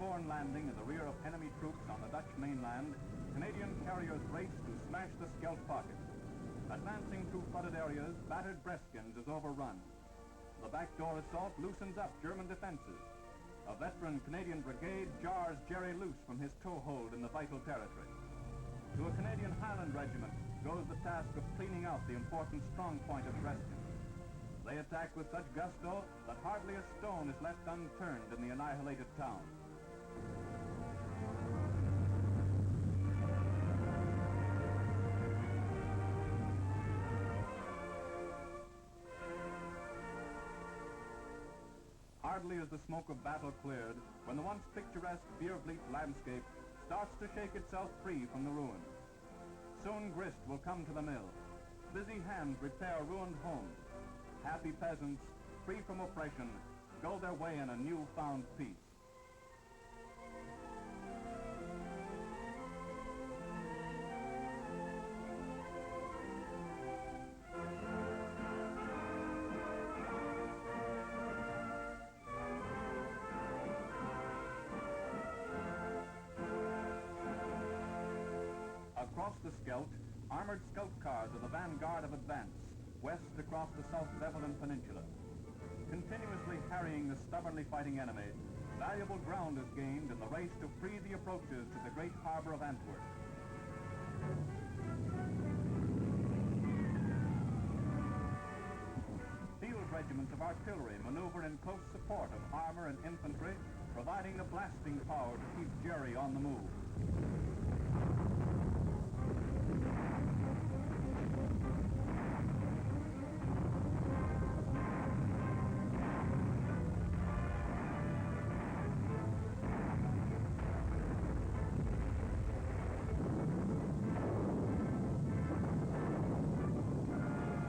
airborne landing in the rear of enemy troops on the Dutch mainland, Canadian carriers race to smash the Scheldt pocket. Advancing through flooded areas, battered Breskins is overrun. The backdoor assault loosens up German defenses. A veteran Canadian brigade jars Jerry loose from his toehold in the vital territory. To a Canadian Highland regiment goes the task of cleaning out the important strong point of Breskin. They attack with such gusto that hardly a stone is left unturned in the annihilated town. Hardly is the smoke of battle cleared when the once picturesque Beervliet landscape starts to shake itself free from the ruins. Soon grist will come to the mill. Busy hands repair ruined homes. Happy peasants, free from oppression, go their way in a new-found peace. Across the Scheldt, armored scout cars are the vanguard of advance, west across the South Beveland Peninsula. Continuously harrying the stubbornly fighting enemy, valuable ground is gained in the race to free the approaches to the great harbor of Antwerp. Field regiments of artillery maneuver in close support of armor and infantry, providing the blasting power to keep Jerry on the move.